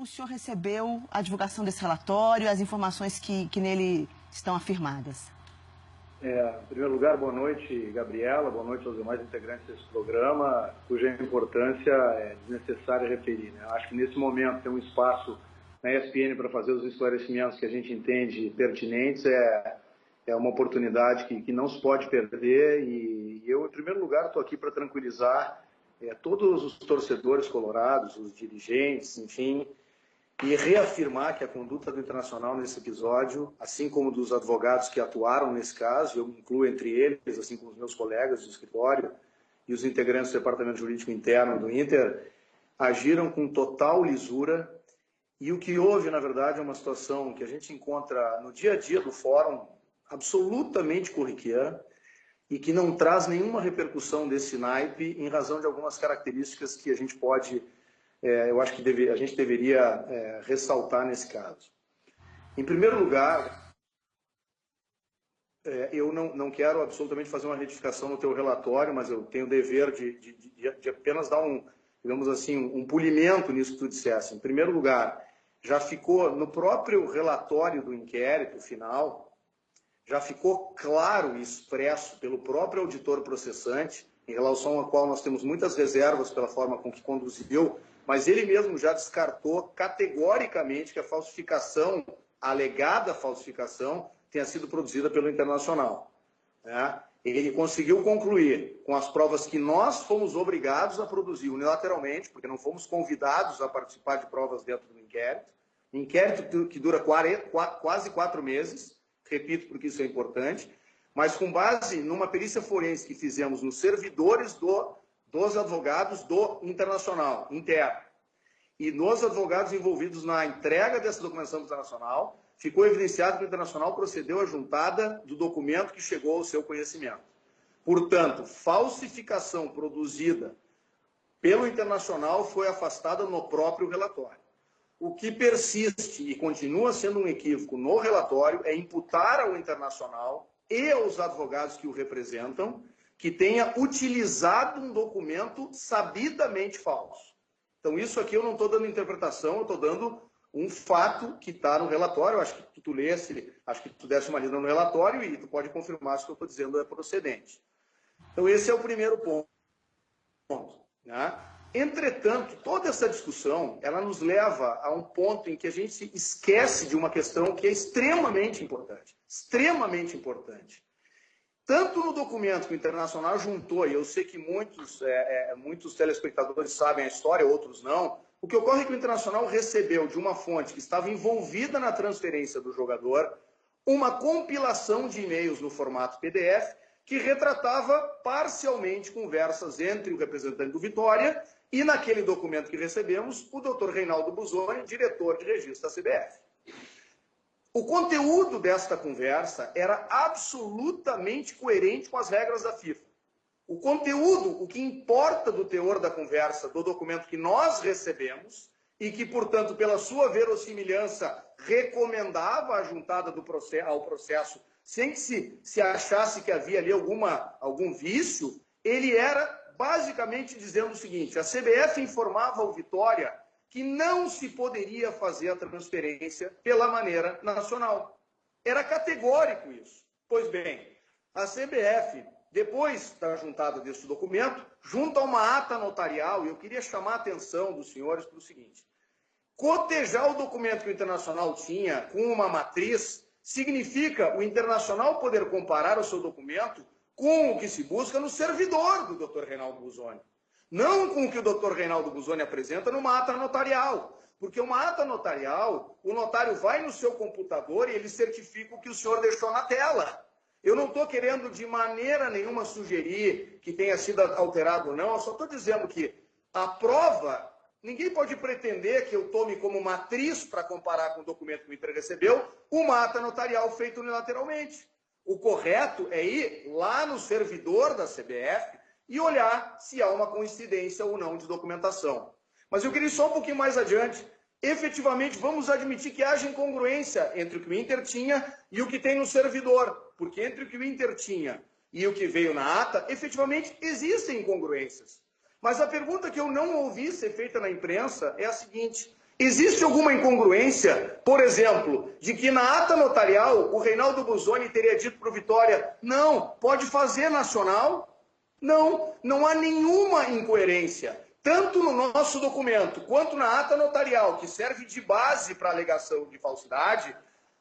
o senhor recebeu a divulgação desse relatório, as informações que nele estão afirmadas? Em primeiro lugar, boa noite, Gabriela, boa noite aos demais integrantes desse programa, cuja importância é desnecessária referir, né? Acho que nesse momento tem um espaço na ESPN para fazer os esclarecimentos que a gente entende pertinentes, é uma oportunidade que não se pode perder e eu, em primeiro lugar, estou aqui para tranquilizar todos os torcedores colorados, os dirigentes, enfim, e reafirmar que a conduta do Internacional nesse episódio, assim como dos advogados que atuaram nesse caso, eu incluo entre eles, assim como os meus colegas do escritório e os integrantes do Departamento Jurídico Interno do Inter, agiram com total lisura e o que houve, na verdade, é uma situação que a gente encontra no dia a dia do fórum absolutamente corriqueira e que não traz nenhuma repercussão desse naipe em razão de algumas características que a gente pode... eu acho que a gente deveria ressaltar nesse caso. Em primeiro lugar, eu não quero absolutamente fazer uma retificação no teu relatório, mas eu tenho o dever de apenas dar digamos assim, um polimento nisso que tu disseste. Em primeiro lugar, já ficou no próprio relatório do inquérito final, já ficou claro e expresso pelo próprio auditor processante, em relação ao qual nós temos muitas reservas pela forma com que conduziu, mas ele mesmo já descartou categoricamente que a falsificação, a alegada falsificação, tenha sido produzida pelo Internacional, né? Ele conseguiu concluir com as provas que nós fomos obrigados a produzir unilateralmente, porque não fomos convidados a participar de provas dentro do inquérito que dura quase 4 meses, repito porque isso é importante, mas com base numa perícia forense que fizemos nos servidores dos advogados do Internacional, interno, e nos advogados envolvidos na entrega dessa documentação internacional, ficou evidenciado que o Internacional procedeu à juntada do documento que chegou ao seu conhecimento. Portanto, falsificação produzida pelo Internacional foi afastada no próprio relatório. O que persiste e continua sendo um equívoco no relatório é imputar ao Internacional e aos advogados que o representam que tenha utilizado um documento sabidamente falso. Então, isso aqui eu não estou dando interpretação, eu estou dando um fato que está no relatório. Eu acho que tu lesse, acho que tu desse uma lida no relatório e tu pode confirmar se o que eu estou dizendo é procedente. Então, esse é o primeiro ponto, né? Entretanto, toda essa discussão, ela nos leva a um ponto em que a gente esquece de uma questão que é extremamente importante. Extremamente importante. Tanto no documento que o Internacional juntou, e eu sei que muitos telespectadores sabem a história, outros não, o que ocorre é que o Internacional recebeu de uma fonte que estava envolvida na transferência do jogador uma compilação de e-mails no formato PDF que retratava parcialmente conversas entre o representante do Vitória e, naquele documento que recebemos, o Dr. Reinaldo Busoni, diretor de registro da CBF. O conteúdo desta conversa era absolutamente coerente com as regras da FIFA. O conteúdo, o que importa do teor da conversa, do documento que nós recebemos e que, portanto, pela sua verossimilhança, recomendava a juntada ao processo sem que se achasse que havia ali algum vício, ele era basicamente dizendo o seguinte: a CBF informava ao Vitória que não se poderia fazer a transferência pela maneira nacional. Era categórico isso. Pois bem, a CBF, depois da juntada desse documento, junta uma ata notarial, e eu queria chamar a atenção dos senhores para o seguinte: cotejar o documento que o Internacional tinha com uma matriz significa o Internacional poder comparar o seu documento com o que se busca no servidor do Dr. Reinaldo Busoni. Não com o que o Dr. Reinaldo Busoni apresenta numa ata notarial. Porque uma ata notarial, o notário vai no seu computador e ele certifica o que o senhor deixou na tela. Eu não estou querendo de maneira nenhuma sugerir que tenha sido alterado ou não, eu só estou dizendo que a prova, ninguém pode pretender que eu tome como matriz para comparar com o documento que o Inter recebeu uma ata notarial feita unilateralmente. O correto é ir lá no servidor da CBF e olhar se há uma coincidência ou não de documentação. Mas eu queria ir só um pouquinho mais adiante. Efetivamente, vamos admitir que haja incongruência entre o que o Inter tinha e o que tem no servidor. Porque entre o que o Inter tinha e o que veio na ata, efetivamente existem incongruências. Mas a pergunta que eu não ouvi ser feita na imprensa é a seguinte: Existe alguma incongruência, por exemplo, de que na ata notarial o Reinaldo Buzzoni teria dito para o Vitória, não, pode fazer nacional? Não, não há nenhuma incoerência. Tanto no nosso documento quanto na ata notarial, que serve de base para a alegação de falsidade,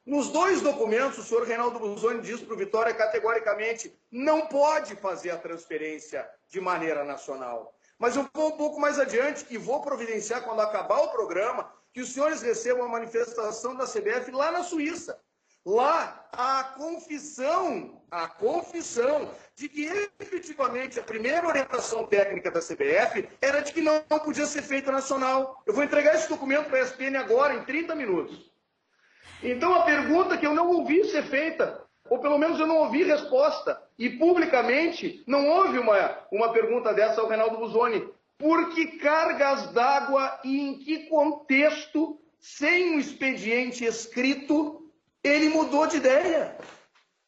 nos dois documentos o senhor Reinaldo Buzzoni diz para o Vitória categoricamente, não pode fazer a transferência de maneira nacional. Mas eu vou um pouco mais adiante e vou providenciar, quando acabar o programa, que os senhores recebam a manifestação da CBF lá na Suíça. Lá, a confissão de que efetivamente a primeira orientação técnica da CBF era de que não podia ser feita nacional. Eu vou entregar esse documento para a ESPN agora, em 30 minutos. Então, a pergunta que eu não ouvi ser feita, ou pelo menos eu não ouvi resposta, e publicamente não houve uma pergunta dessa ao Reinaldo Buzzoni. Por que cargas d'água e em que contexto, sem um expediente escrito, ele mudou de ideia?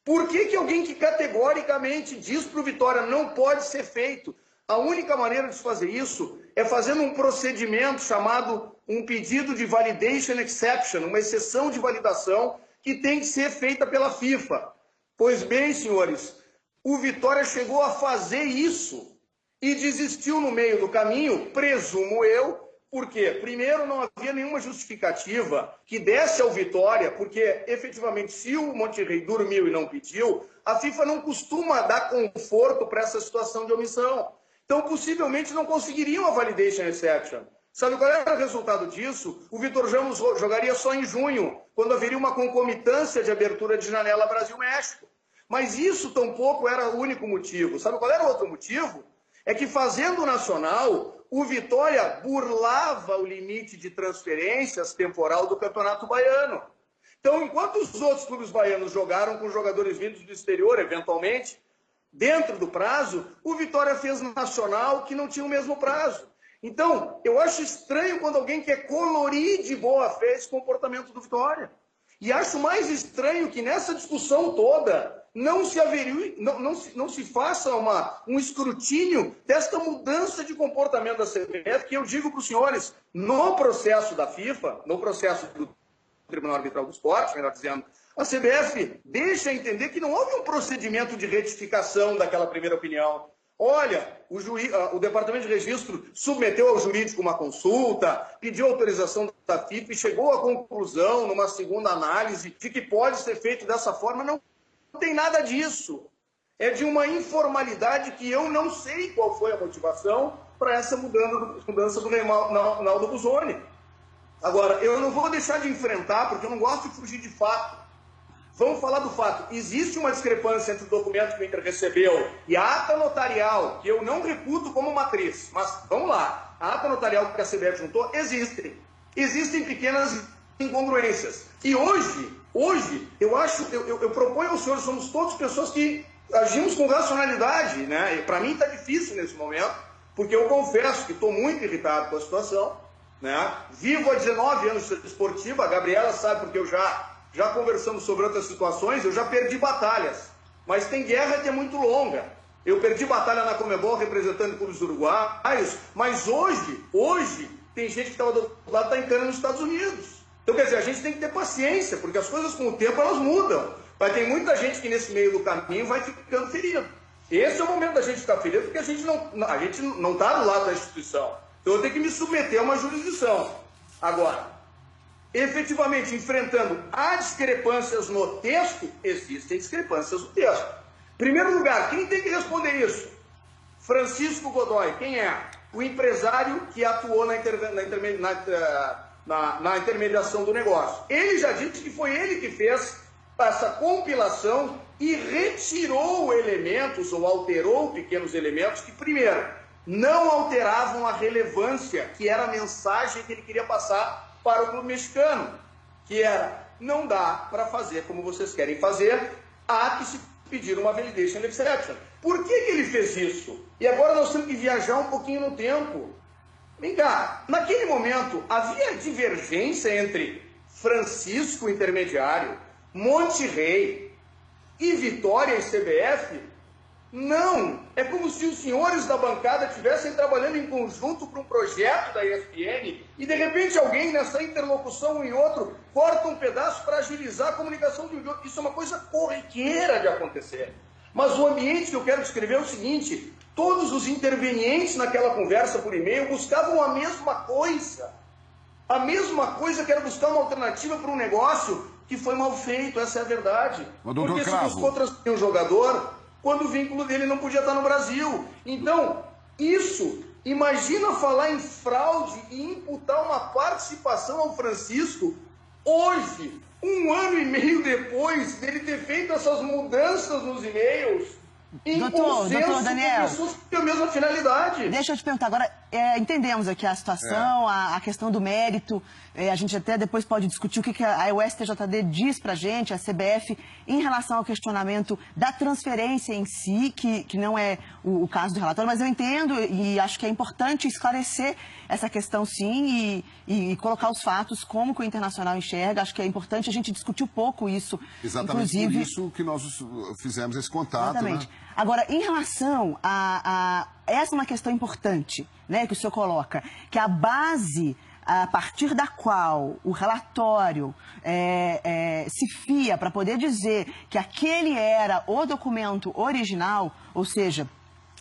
Por que alguém que categoricamente diz para o Vitória não pode ser feito? A única maneira de se fazer isso é fazendo um procedimento chamado um pedido de validation exception, uma exceção de validação que tem que ser feita pela FIFA. Pois bem, senhores, o Vitória chegou a fazer isso e desistiu no meio do caminho, presumo eu, porque, primeiro, não havia nenhuma justificativa que desse ao Vitória, porque, efetivamente, se o Monterrey dormiu e não pediu, a FIFA não costuma dar conforto para essa situação de omissão. Então, possivelmente, não conseguiriam a validation exception. Sabe qual era o resultado disso? O Vitor Ramos jogaria só em junho, quando haveria uma concomitância de abertura de janela Brasil-México. Mas isso tampouco era o único motivo. Sabe qual era o outro motivo? É que, fazendo o nacional, o Vitória burlava o limite de transferências temporal do Campeonato Baiano. Então, enquanto os outros clubes baianos jogaram com jogadores vindos do exterior, eventualmente, dentro do prazo, o Vitória fez nacional que não tinha o mesmo prazo. Então, eu acho estranho quando alguém quer colorir de boa fé esse comportamento do Vitória. E acho mais estranho que nessa discussão toda não se faça um escrutínio desta mudança de comportamento da CBF, que eu digo para os senhores, no processo da FIFA, no processo do Tribunal Arbitral do Esporte, melhor dizendo, a CBF deixa entender que não houve um procedimento de retificação daquela primeira opinião. Olha, o Departamento de Registro submeteu ao jurídico uma consulta, pediu autorização da FIFA e chegou à conclusão, numa segunda análise, de que pode ser feito dessa forma. Não tem nada disso. É de uma informalidade que eu não sei qual foi a motivação para essa mudança do Reinaldo Buzzoni. Agora, eu não vou deixar de enfrentar, porque eu não gosto de fugir de fato. Vamos falar do fato. Existe uma discrepância entre o documento que o Inter recebeu e a ata notarial, que eu não reputo como matriz. Mas, vamos lá, a ata notarial que a CBF juntou, existem pequenas incongruências. E hoje, eu proponho aos senhores, somos todos pessoas que agimos com racionalidade, né? E para mim está difícil nesse momento, porque eu confesso que estou muito irritado com a situação, né? Vivo há 19 anos esportiva, a Gabriela sabe, porque eu já conversamos sobre outras situações, eu já perdi batalhas, mas tem guerra que é muito longa. Eu perdi batalha na Conmebol representando clubes uruguaios, mas hoje tem gente que estava do outro lado está em cana nos Estados Unidos. Então, quer dizer, a gente tem que ter paciência, porque as coisas com o tempo elas mudam. Vai ter muita gente que nesse meio do caminho vai ficando ferido. Esse é o momento da gente ficar ferido, porque a gente não está do lado da instituição. Então eu tenho que me submeter a uma jurisdição. Agora, efetivamente, enfrentando as discrepâncias no texto, existem discrepâncias no texto. Em primeiro lugar, quem tem que responder isso? Francisco Godoy. Quem é? O empresário que atuou na intermediação do negócio. Ele já disse que foi ele que fez essa compilação e retirou elementos, ou alterou pequenos elementos que, primeiro, não alteravam a relevância, que era a mensagem que ele queria passar para o clube mexicano, que era, não dá para fazer como vocês querem fazer, há que se pedir uma validation exception. Por que ele fez isso? E agora nós temos que viajar um pouquinho no tempo. Vem cá, naquele momento havia divergência entre Francisco, intermediário, Monterrey e Vitória e CBF? Não, é como se os senhores da bancada estivessem trabalhando em conjunto para um projeto da ESPN e de repente alguém nessa interlocução e outro corta um pedaço para agilizar a comunicação de um outro. Isso é uma coisa corriqueira de acontecer. Mas o ambiente que eu quero descrever é o seguinte: todos os intervenientes naquela conversa por e-mail buscavam a mesma coisa. A mesma coisa que era buscar uma alternativa para um negócio que foi mal feito, essa é a verdade. Porque se buscou transferir um jogador, quando o vínculo dele não podia estar no Brasil. Então, isso, imagina falar em fraude e imputar uma participação ao Francisco hoje, 1 ano e meio depois dele ter feito essas mudanças nos e-mails, em doutor Daniel, com pessoas que têm a mesma finalidade. Deixa eu te perguntar, agora entendemos aqui a situação, a questão do mérito, a gente até depois pode discutir o que o STJD diz pra gente, a CBF, em relação ao questionamento da transferência em si, que não é o caso do relatório, mas eu entendo e acho que é importante esclarecer essa questão sim e colocar os fatos, como que o Internacional enxerga, acho que é importante a gente discutir um pouco isso. Exatamente, inclusive, por isso que nós fizemos esse contato. Exatamente. Né? Agora, em relação essa é uma questão importante, né, que o senhor coloca, que a base a partir da qual o relatório se fia para poder dizer que aquele era o documento original, ou seja,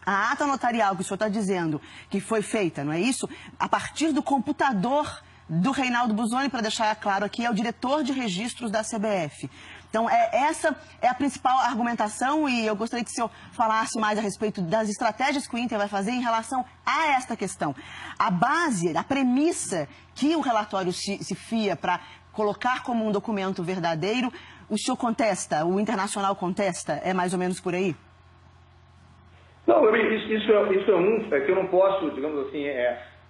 a ata notarial que o senhor está dizendo que foi feita, não é isso? A partir do computador do Reinaldo Busoni, para deixar claro aqui, é o diretor de registros da CBF. Então, essa é a principal argumentação e eu gostaria que o senhor falasse mais a respeito das estratégias que o Inter vai fazer em relação a esta questão. A base, a premissa que o relatório se fia para colocar como um documento verdadeiro, o senhor contesta, o Internacional contesta, é mais ou menos por aí? Não, isso é que eu não posso, digamos assim,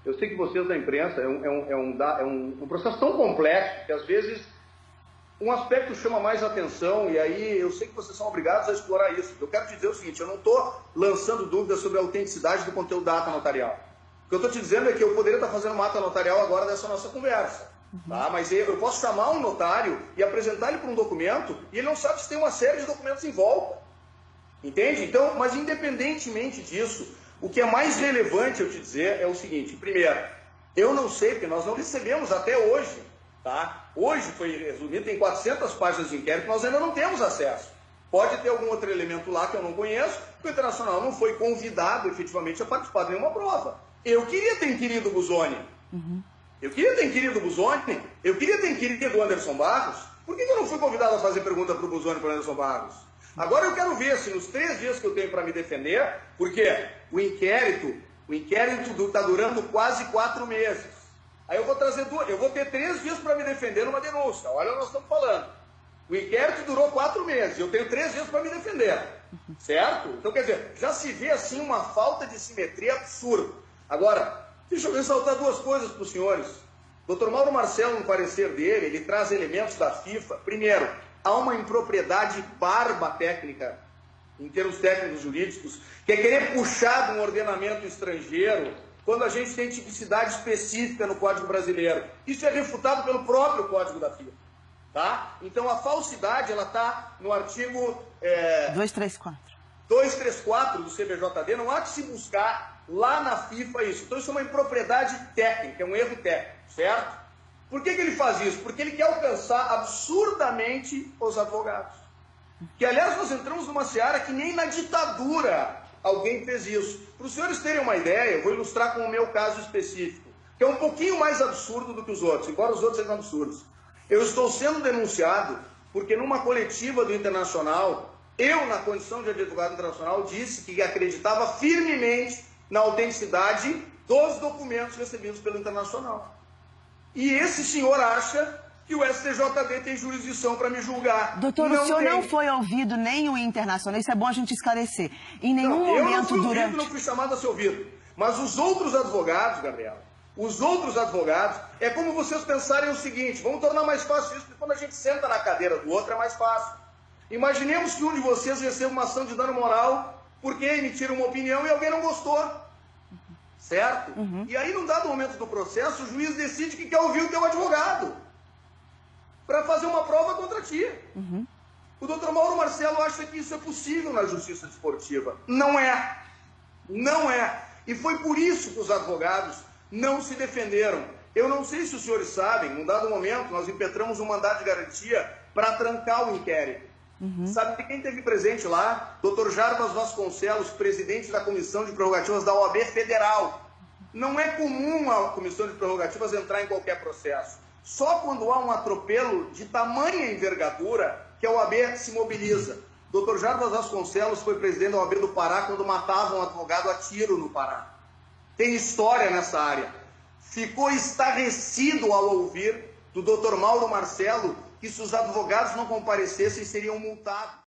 eu sei que vocês da imprensa é um processo tão complexo que às vezes um aspecto chama mais atenção e aí eu sei que vocês são obrigados a explorar isso. Eu quero te dizer o seguinte, eu não estou lançando dúvidas sobre a autenticidade do conteúdo da ata notarial. O que eu estou te dizendo é que eu poderia estar fazendo uma ata notarial agora dessa nossa conversa. Tá? Mas eu posso chamar um notário e apresentar ele para um documento e ele não sabe se tem uma série de documentos em volta. Entende? Então, mas independentemente disso, o que é mais relevante eu te dizer é o seguinte. Primeiro, eu não sei, porque nós não recebemos até hoje, tá? Hoje foi resumido em 400 páginas de inquérito, nós ainda não temos acesso. Pode ter algum outro elemento lá que eu não conheço, porque o Internacional não foi convidado efetivamente a participar de nenhuma prova. Eu queria ter inquirido o Busoni. Eu queria ter inquirido o Busoni. Eu queria ter inquirido o Anderson Barros. Por que eu não fui convidado a fazer pergunta para o Busoni e para o Anderson Barros? Agora eu quero ver se nos 3 dias que eu tenho para me defender, porque o inquérito está durando quase 4 meses. Aí eu vou ter 3 dias para me defender numa denúncia. Olha o que nós estamos falando. O inquérito durou 4 meses, eu tenho 3 dias para me defender. Certo? Então, quer dizer, já se vê assim uma falta de simetria absurda. Agora, deixa eu ressaltar 2 coisas para os senhores. Dr. Mauro Marcelo, no parecer dele, ele traz elementos da FIFA. Primeiro, há uma impropriedade barba técnica, em termos técnicos jurídicos, que é querer puxar de um ordenamento estrangeiro quando a gente tem tipicidade específica no Código Brasileiro. Isso é refutado pelo próprio Código da FIFA. Tá? Então a falsidade está no artigo 234 do CBJD. Não há que se buscar lá na FIFA isso. Então isso é uma impropriedade técnica, é um erro técnico, certo? Por que ele faz isso? Porque ele quer alcançar absurdamente os advogados. Que, aliás, nós entramos numa seara que nem na ditadura alguém fez isso. Para os senhores terem uma ideia, eu vou ilustrar com o meu caso específico, que é um pouquinho mais absurdo do que os outros, embora os outros sejam absurdos. Eu estou sendo denunciado porque numa coletiva do Internacional, eu, na condição de advogado internacional, disse que acreditava firmemente na autenticidade dos documentos recebidos pelo Internacional. E esse senhor acha que o STJD tem jurisdição para me julgar. Doutor, o senhor não foi ouvido nem o Internacional, isso é bom a gente esclarecer. Em nenhum momento eu não fui durante... ouvido, não fui chamado a ser ouvido. Mas os outros advogados, Gabriela, os outros advogados, é como vocês pensarem o seguinte, vamos tornar mais fácil isso, porque quando a gente senta na cadeira do outro é mais fácil. Imaginemos que um de vocês receba uma ação de dano moral porque emitiram uma opinião e alguém não gostou. Certo? E aí, num dado momento do processo, o juiz decide que quer ouvir o teu advogado para fazer uma prova contra ti. O doutor Mauro Marcelo acha que isso é possível na justiça desportiva. Não é. Não é. E foi por isso que os advogados não se defenderam. Eu não sei se os senhores sabem, num dado momento, nós impetramos um mandado de garantia para trancar o inquérito. Sabe quem esteve presente lá? Dr. Jarbas Vasconcelos, presidente da Comissão de Prerrogativas da OAB Federal. Não é comum a Comissão de Prerrogativas entrar em qualquer processo. Só quando há um atropelo de tamanha envergadura que a OAB se mobiliza. Dr. Jarbas Vasconcelos foi presidente da OAB do Pará quando matavam um advogado a tiro no Pará. Tem história nessa área. Ficou estarrecido ao ouvir do Dr. Mauro Marcelo que se os advogados não comparecessem seriam multados.